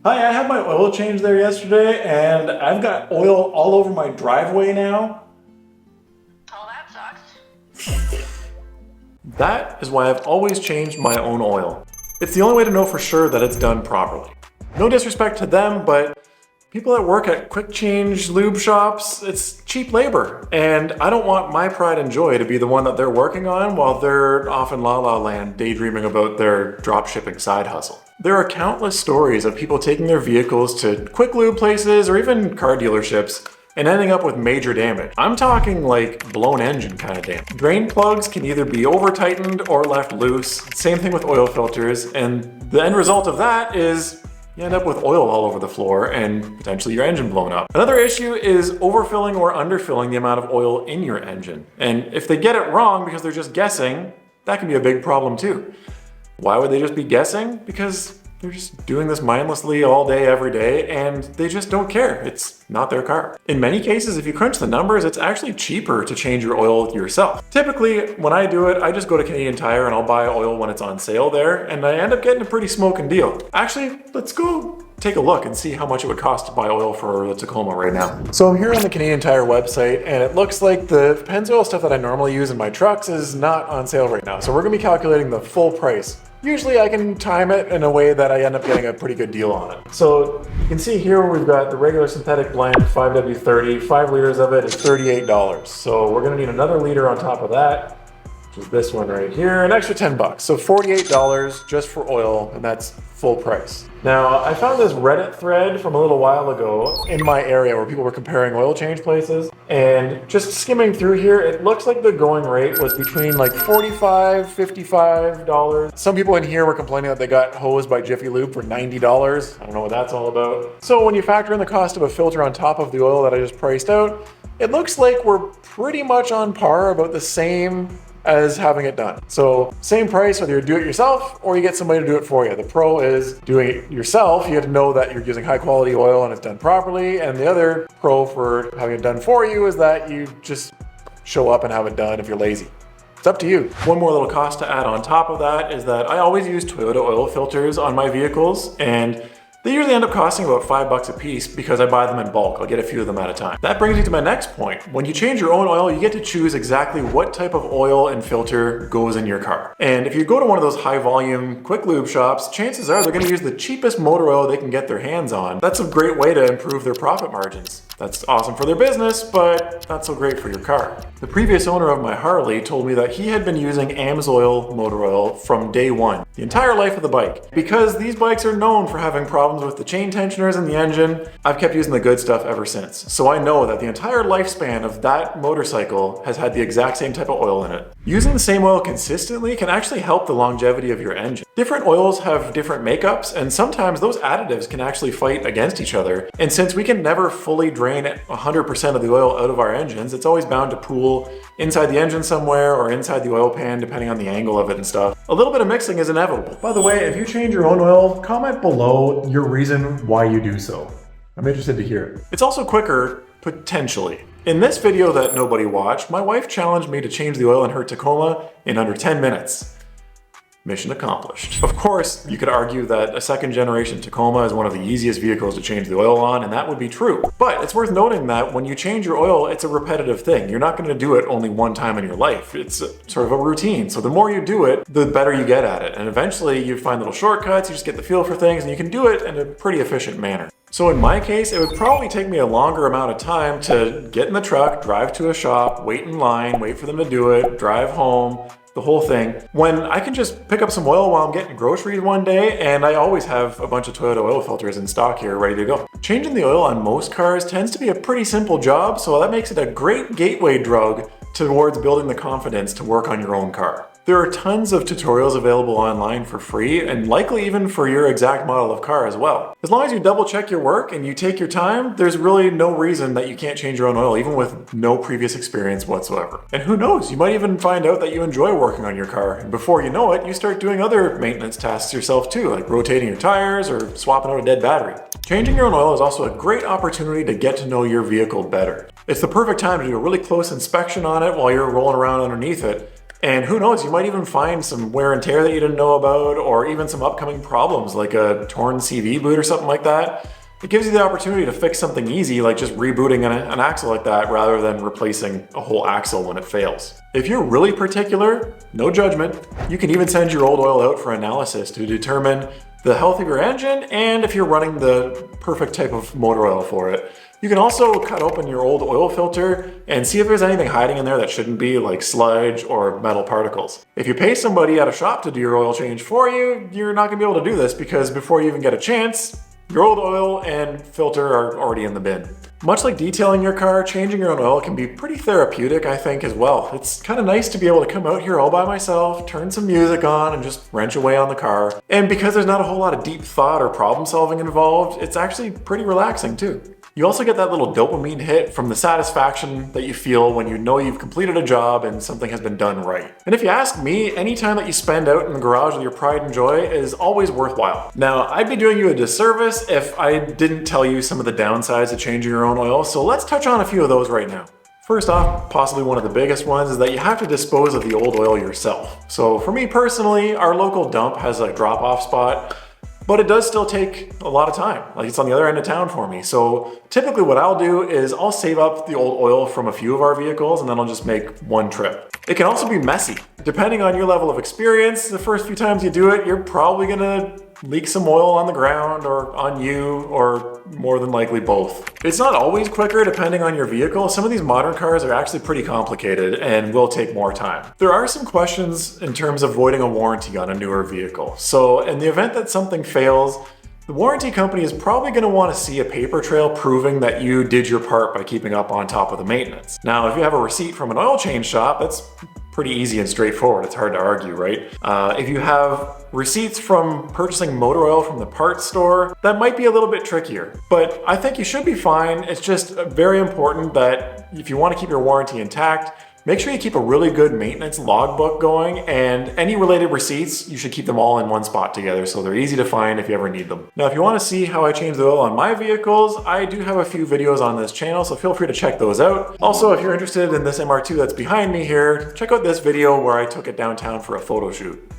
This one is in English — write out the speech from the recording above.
Hi, I had my oil change there yesterday and I've got oil all over my driveway now. Oh, that sucks. That is why I've always changed my own oil. It's the only way to know for sure that it's done properly. No disrespect to them, but people that work at quick change lube shops, it's cheap labor. And I don't want my pride and joy to be the one that they're working on while they're off in La La Land daydreaming about their drop shipping side hustle. There are countless stories of people taking their vehicles to quick lube places or even car dealerships and ending up with major damage. I'm talking like blown engine kind of damage. Drain plugs can either be over tightened or left loose. Same thing with oil filters, and the end result of that is you end up with oil all over the floor and potentially your engine blown up. Another issue is overfilling or underfilling the amount of oil in your engine. And if they get it wrong because they're just guessing, that can be a big problem too. Why would they just be guessing? Because they're just doing this mindlessly all day, every day, and they just don't care. It's not their car. In many cases, if you crunch the numbers, it's actually cheaper to change your oil yourself. Typically, when I do it, I just go to Canadian Tire and I'll buy oil when it's on sale there, and I end up getting a pretty smoking deal. Actually, let's go take a look and see how much it would cost to buy oil for the Tacoma right now. So I'm here on the Canadian Tire website, and it looks like the Pennzoil stuff that I normally use in my trucks is not on sale right now. So we're gonna be calculating the full price. Usually I can time it in a way that I end up getting a pretty good deal on it. So you can see here we've got the regular synthetic blend 5W30, 5 liters of it is $38. So we're gonna need another liter on top of that, which is this one right here, an extra 10 bucks. So $48 just for oil, and that's full price. Now, I found this Reddit thread from a little while ago in my area where people were comparing oil change places, and just skimming through here, it looks like the going rate was between like $45, $55. Some people in here were complaining that they got hosed by Jiffy Lube for $90. I don't know what that's all about. So when you factor in the cost of a filter on top of the oil that I just priced out, it looks like we're pretty much on par, about the same as having it done. So same price whether you do it yourself or you get somebody to do it for you. The pro is doing it yourself. You have to know that you're using high quality oil and it's done properly. And the other pro for having it done for you is that you just show up and have it done if you're lazy. It's up to you. One more little cost to add on top of that is that I always use Toyota oil filters on my vehicles, and they usually end up costing about $5 a piece because I buy them in bulk. I'll get a few of them at a time. That brings me to my next point. When you change your own oil, you get to choose exactly what type of oil and filter goes in your car. And if you go to one of those high volume quick lube shops, chances are they're gonna use the cheapest motor oil they can get their hands on. That's a great way to improve their profit margins. That's awesome for their business, but not so great for your car. The previous owner of my Harley told me that he had been using AMSOIL motor oil from day one, the entire life of the bike. Because these bikes are known for having problems with the chain tensioners in the engine, I've kept using the good stuff ever since. So I know that the entire lifespan of that motorcycle has had the exact same type of oil in it. Using the same oil consistently can actually help the longevity of your engine. Different oils have different makeups, and sometimes those additives can actually fight against each other. And since we can never fully drain 100% of the oil out of our engines, it's always bound to pool inside the engine somewhere or inside the oil pan, depending on the angle of it and stuff. A little bit of mixing is inevitable. By the way, if you change your own oil, comment below your reason why you do so. I'm interested to hear it. It's also quicker, potentially. In this video that nobody watched, my wife challenged me to change the oil in her Tacoma in under 10 minutes. Mission accomplished. Of course, you could argue that a second generation Tacoma is one of the easiest vehicles to change the oil on, and that would be true. But it's worth noting that when you change your oil, it's a repetitive thing. You're not going to do it only one time in your life. It's sort of a routine. So the more you do it, the better you get at it. And eventually you find little shortcuts, you just get the feel for things, and you can do it in a pretty efficient manner. So in my case, it would probably take me a longer amount of time to get in the truck, drive to a shop, wait in line, wait for them to do it, drive home, the whole thing, when I can just pick up some oil while I'm getting groceries one day, and I always have a bunch of Toyota oil filters in stock here ready to go. Changing the oil on most cars tends to be a pretty simple job, so that makes it a great gateway drug towards building the confidence to work on your own car. There are tons of tutorials available online for free, and likely even for your exact model of car as well. As long as you double check your work and you take your time, there's really no reason that you can't change your own oil, even with no previous experience whatsoever. And who knows, you might even find out that you enjoy working on your car, and before you know it, you start doing other maintenance tasks yourself too, like rotating your tires or swapping out a dead battery. Changing your own oil is also a great opportunity to get to know your vehicle better. It's the perfect time to do a really close inspection on it while you're rolling around underneath it, And who knows, you might even find some wear and tear that you didn't know about, or even some upcoming problems like a torn CV boot or something like that. It gives you the opportunity to fix something easy, like just rebooting an axle like that, rather than replacing a whole axle when it fails. If you're really particular, no judgment, you can even send your old oil out for analysis to determine the health of your engine and if you're running the perfect type of motor oil for it. You can also cut open your old oil filter and see if there's anything hiding in there that shouldn't be, like sludge or metal particles. If you pay somebody at a shop to do your oil change for you, you're not gonna be able to do this because before you even get a chance, your old oil and filter are already in the bin. Much like detailing your car, changing your own oil can be pretty therapeutic, I think, as well. It's kind of nice to be able to come out here all by myself, turn some music on, and just wrench away on the car. And because there's not a whole lot of deep thought or problem solving involved, it's actually pretty relaxing too. You also get that little dopamine hit from the satisfaction that you feel when you know you've completed a job and something has been done right. And if you ask me, any time that you spend out in the garage with your pride and joy is always worthwhile. Now, I'd be doing you a disservice if I didn't tell you some of the downsides of changing your own oil, so let's touch on a few of those right now. First off, possibly one of the biggest ones is that you have to dispose of the old oil yourself. So for me personally, our local dump has a drop-off spot, but it does still take a lot of time. Like, it's on the other end of town for me. So typically what I'll do is I'll save up the old oil from a few of our vehicles and then I'll just make one trip. It can also be messy. Depending on your level of experience, the first few times you do it, you're probably gonna leak some oil on the ground or on you, or more than likely both. It's not always quicker depending on your vehicle. Some of these modern cars are actually pretty complicated and will take more time. There are some questions in terms of voiding a warranty on a newer vehicle. So in the event that something fails, the warranty company is probably going to want to see a paper trail proving that you did your part by keeping up on top of the maintenance. Now, if you have a receipt from an oil change shop, that's pretty easy and straightforward. It's hard to argue, right? If you have receipts from purchasing motor oil from the parts store, that might be a little bit trickier. But I think you should be fine. It's just very important that if you want to keep your warranty intact, make sure you keep a really good maintenance logbook going, and any related receipts, you should keep them all in one spot together so they're easy to find if you ever need them. Now, if you want to see how I change the oil on my vehicles, I do have a few videos on this channel, so feel free to check those out. Also, if you're interested in this MR2 that's behind me here, check out this video where I took it downtown for a photo shoot.